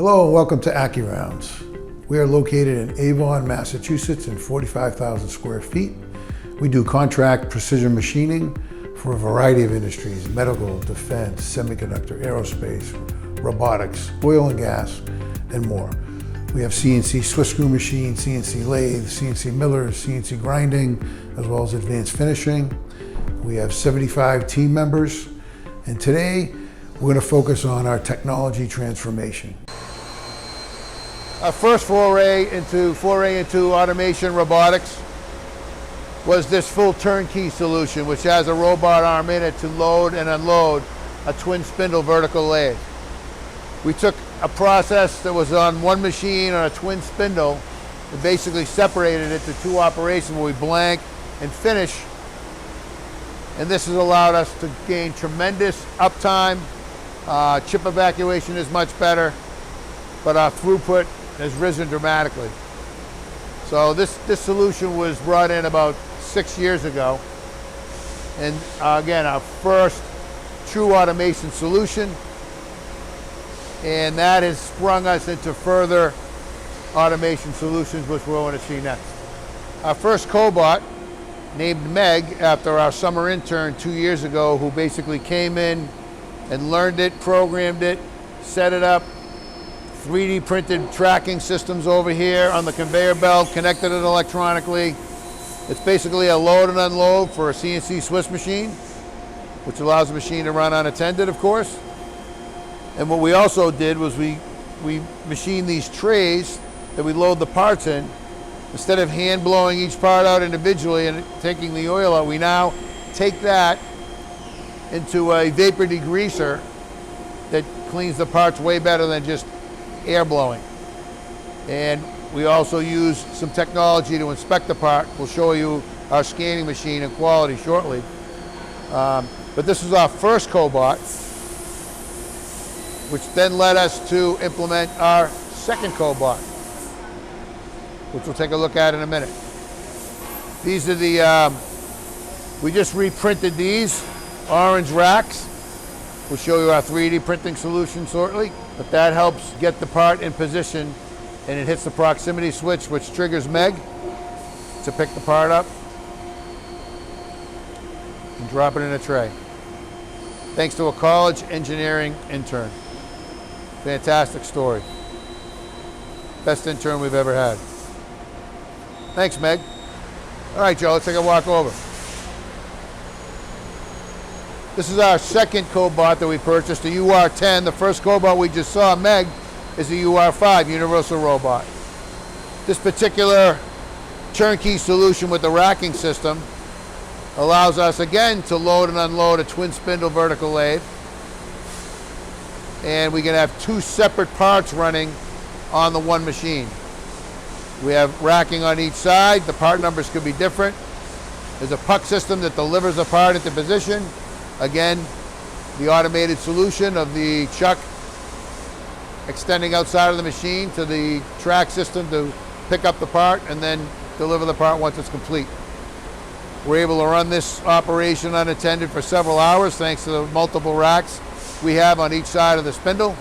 Hello and welcome to AccuRounds. We are located in Avon, Massachusetts in 45,000 square feet. We do contract precision machining for a variety of industries: medical, defense, semiconductor, aerospace, robotics, oil and gas, and more. We have CNC Swiss screw machines, CNC lathes, CNC millers, CNC grinding, as well as advanced finishing. We have 75 team members, and today we're going to focus on our technology transformation. Our first foray into automation robotics was this full turnkey solution, which has a robot arm in it to load and unload a twin spindle vertical lathe. We took a process that was on one machine on a twin spindle and basically separated it to two operations where we blank and finish. And this has allowed us to gain tremendous uptime. Chip evacuation is much better, but our throughput has risen dramatically. So this solution was brought in about 6 years ago. And again, our first true automation solution. And that has sprung us into further automation solutions, which we're going to see next. Our first cobot, named Meg, after our summer intern 2 years ago, who basically came in and learned it, programmed it, set it up, 3D printed tracking systems over here on the conveyor belt, connected it electronically. It's basically a load and unload for a CNC Swiss machine, which allows the machine to run unattended, of course. And what we also did was we machined these trays that we load the parts in. Instead of hand blowing each part out individually and taking the oil out, we now take that into a vapor degreaser that cleans the parts way better than just air blowing. And we also use some technology to inspect the part. We'll show you our scanning machine and quality shortly. But this is our first cobot, which then led us to implement our second cobot, which we'll take a look at in a minute. These are the, we just reprinted these orange racks. We'll show you our 3D printing solution shortly, but that helps get the part in position, and it hits the proximity switch, which triggers Meg to pick the part up and drop it in a tray. Thanks to a college engineering intern. Fantastic story. Best intern we've ever had. Thanks, Meg. All right, Joe, let's take a walk over. This is our second cobot that we purchased, the UR10. The first cobot we just saw, Meg, is the UR5, Universal Robot. This particular turnkey solution with the racking system allows us, again, to load and unload a twin spindle vertical lathe. And we can have two separate parts running on the one machine. We have racking on each side. The part numbers could be different. There's a puck system that delivers the part into position. Again, the automated solution of the chuck extending outside of the machine to the track system to pick up the part and then deliver the part once it's complete. We're able to run this operation unattended for several hours thanks to the multiple racks we have on each side of the spindle.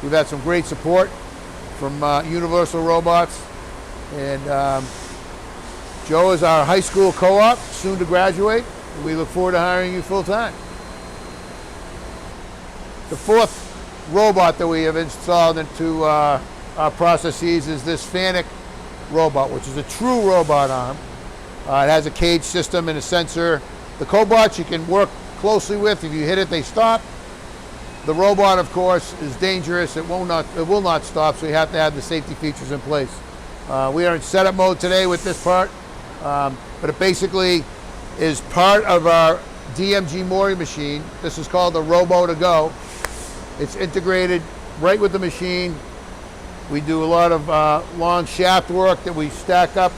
We've had some great support from Universal Robots, and Joe is our high school co-op, soon to graduate. We look forward to hiring you full-time. The fourth robot that we have installed into our processes is this FANUC robot, which is a true robot arm. It has a cage system and a sensor. The cobots you can work closely with. If you hit it, they stop. The robot, of course, is dangerous. It will not stop, so you have to have the safety features in place. We are in setup mode today with this part, but it basically is part of our DMG mooring machine. This is called the Robo-to-Go. It's integrated right with the machine. We do a lot of long shaft work that we stack up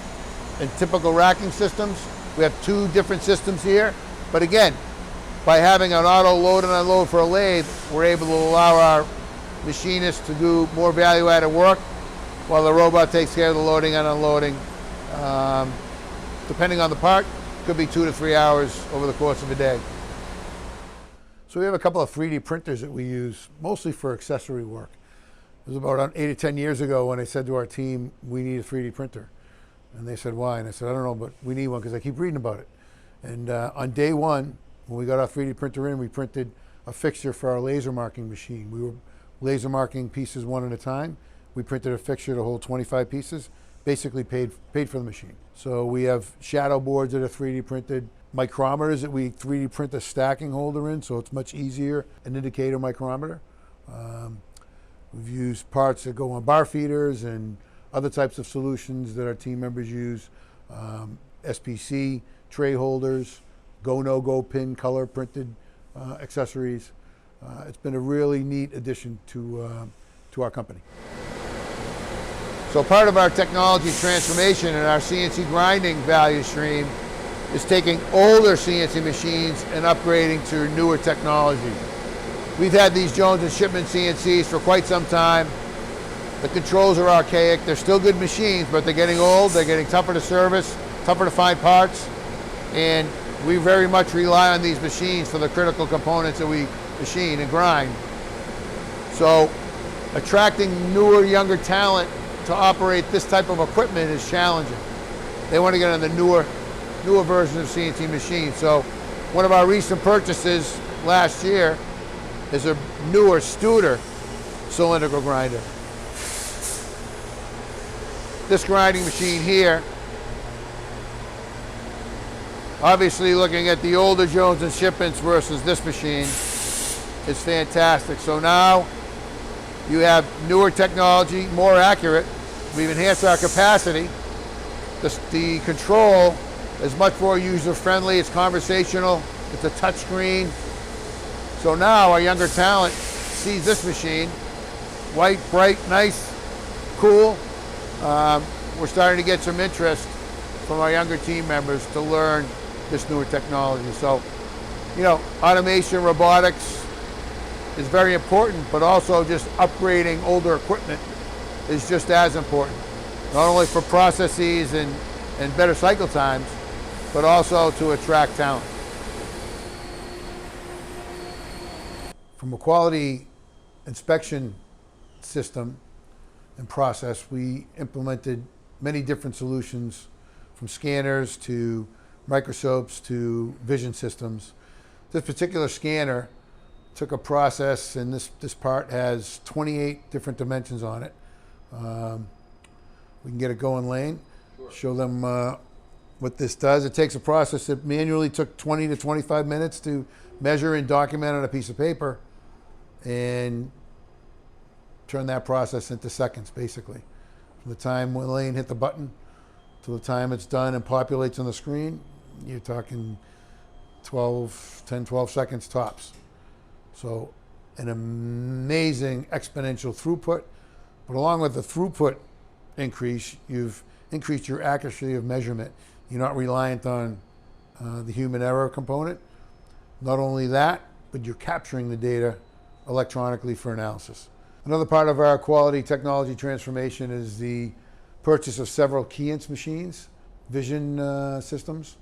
in typical racking systems. We have two different systems here, but again, by having an auto load and unload for a lathe, we're able to allow our machinists to do more value-added work while the robot takes care of the loading and unloading. Depending on the part, could be 2 to 3 hours over the course of a day. So we have a couple of 3D printers that we use mostly for accessory work. was about 8 or 10 years ago when I said to our team, we need a 3D printer. And they said, why? And I said, I don't know, but we need one because I keep reading about it. And on day one, when we got our 3D printer in, we printed a fixture for our laser marking machine. We were laser marking pieces one at a time. We printed a fixture to hold 25 pieces, basically paid for the machine. So we have shadow boards that are 3D printed, micrometers that we 3D print a stacking holder in, so it's much easier, an indicator micrometer. We've used parts that go on bar feeders and other types of solutions that our team members use. SPC, tray holders, go, no-go pin, color printed accessories. It's been a really neat addition to our company. So part of our technology transformation in our CNC grinding value stream is taking older CNC machines and upgrading to newer technology. We've had these Jones and Shipman CNCs for quite some time. The controls are archaic. They're still good machines, but they're getting old. They're getting tougher to service, tougher to find parts. And we very much rely on these machines for the critical components that we machine and grind. So attracting newer, younger talent to operate this type of equipment is challenging. They want to get on the newer versions of CNC machines. So one of our recent purchases last year is a newer Studer cylindrical grinder. This grinding machine here, obviously looking at the older Jones and Shipments versus this machine, is fantastic. So now you have newer technology, more accurate. We've enhanced our capacity. The control is much more user-friendly. It's conversational. It's a touch screen. So now our younger talent sees this machine, white, bright, nice, cool. We're starting to get some interest from our younger team members to learn this newer technology. So, you know, automation, robotics is very important, but also just upgrading older equipment is just as important. Not only for processes and better cycle times, but also to attract talent. From a quality inspection system and process, we implemented many different solutions, from scanners to microscopes to vision systems. This particular scanner took a process, and this part has 28 different dimensions on it. We can get it going, Lane. Sure. Show them what this does. It takes a process that manually took 20 to 25 minutes to measure and document on a piece of paper, and turn that process into seconds, basically. From the time when Lane hit the button to the time it's done and populates on the screen, you're talking 10, 12 seconds tops. So an amazing exponential throughput, but along with the throughput increase, you've increased your accuracy of measurement. You're not reliant on the human error component. Not only that, but you're capturing the data electronically for analysis. Another part of our quality technology transformation is the purchase of several Keyence machines, vision systems.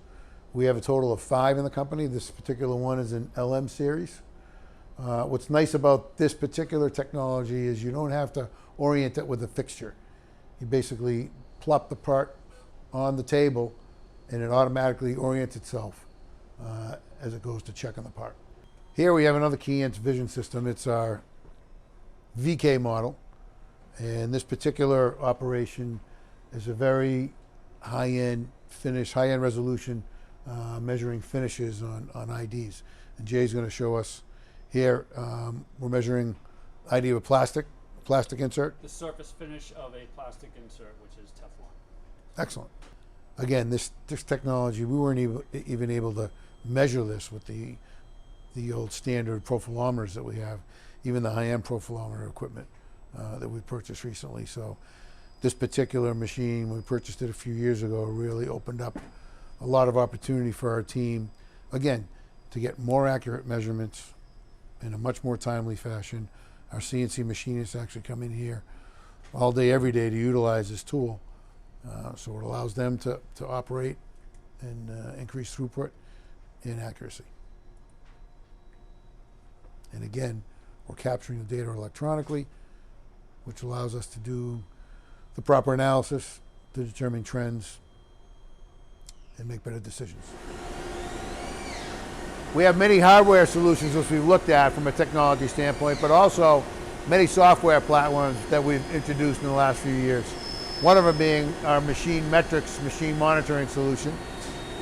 We have a total of 5 in the company. This particular one is an LM series. What's nice about this particular technology is you don't have to orient it with a fixture. You basically plop the part on the table and it automatically orients itself as it goes to check on the part. Here we have another Keyence vision system. It's our VK model, and this particular operation is a very high-end finish, high-end resolution, measuring finishes on IDs. And Jay's going to show us here. We're measuring ID of a plastic insert. The surface finish of a plastic insert, which is Teflon. Excellent. Again, this technology, we weren't even able to measure this with the old standard profilometers that we have, even the high-end profilometer equipment that we purchased recently. So this particular machine, we purchased it a few years ago, really opened up a lot of opportunity for our team, again, to get more accurate measurements in a much more timely fashion. Our CNC machinists actually come in here all day, every day to utilize this tool. So it allows them to operate and increase throughput and accuracy. And again, we're capturing the data electronically, which allows us to do the proper analysis to determine trends and make better decisions. We have many hardware solutions which we've looked at from a technology standpoint, but also many software platforms that we've introduced in the last few years. One of them being our machine metrics, machine monitoring solution,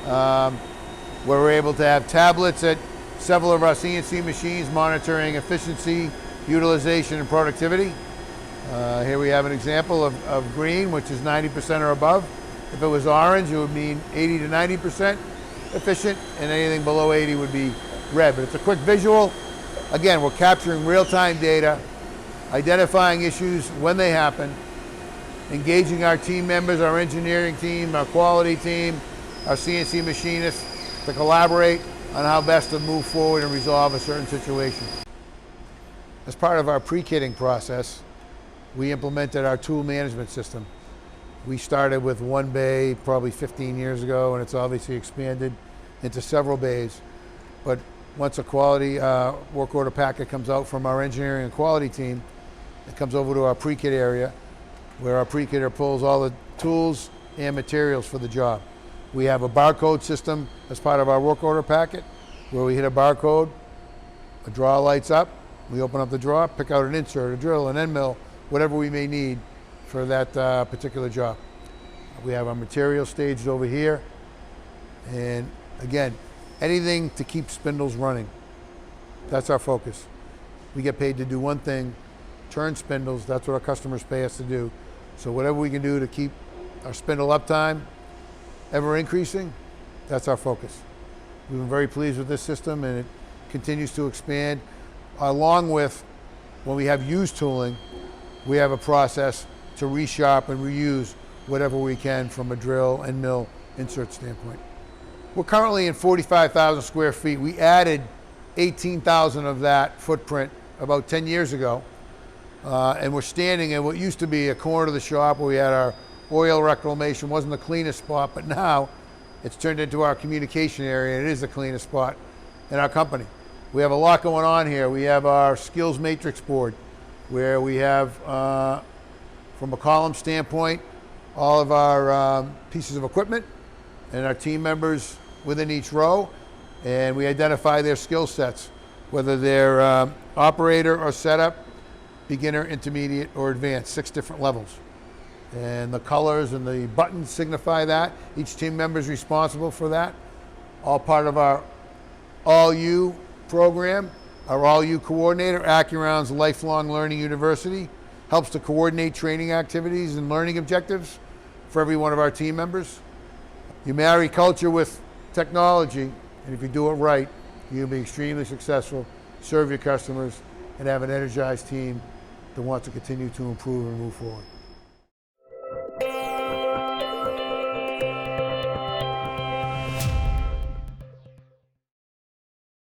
where we're able to have tablets at several of our CNC machines monitoring efficiency, utilization, and productivity. Here we have an example of green, which is 90% or above. If it was orange, it would mean 80 to 90% efficient, and anything below 80 would be red. But it's a quick visual. Again, we're capturing real-time data, identifying issues when they happen, engaging our team members, our engineering team, our quality team, our CNC machinists to collaborate on how best to move forward and resolve a certain situation. As part of our pre-kitting process, we implemented our tool management system. We started with one bay probably 15 years ago, and it's obviously expanded into several bays. But once a quality work order packet comes out from our engineering and quality team, it comes over to our pre-kit area, where our pre-kitter pulls all the tools and materials for the job. We have a barcode system as part of our work order packet, where we hit a barcode, a drawer lights up, we open up the drawer, pick out an insert, a drill, an end mill, whatever we may need for that particular job. We have our material staged over here, and again, anything to keep spindles running. That's our focus. We get paid to do one thing, turn spindles. That's what our customers pay us to do. So whatever we can do to keep our spindle uptime ever increasing, that's our focus. We've been very pleased with this system, and it continues to expand. Along with, when we have used tooling, we have a process to resharp and reuse whatever we can from a drill and mill insert standpoint. We're currently in 45,000 square feet. We added 18,000 of that footprint about 10 years ago. And we're standing in what used to be a corner of the shop where we had our oil reclamation. Wasn't the cleanest spot, but now it's turned into our communication area, and it is the cleanest spot in our company. We have a lot going on here. We have our skills matrix board, where we have, from a column standpoint, all of our pieces of equipment and our team members within each row, and we identify their skill sets, whether they're operator or setup, beginner, intermediate, or advanced, 6 different levels. And the colors and the buttons signify that. Each team member is responsible for that. All part of our All You program. Our All You coordinator, AccuRounds Lifelong Learning University, helps to coordinate training activities and learning objectives for every one of our team members. You marry culture with technology, and if you do it right, you'll be extremely successful, serve your customers, and have an energized team that wants to continue to improve and move forward.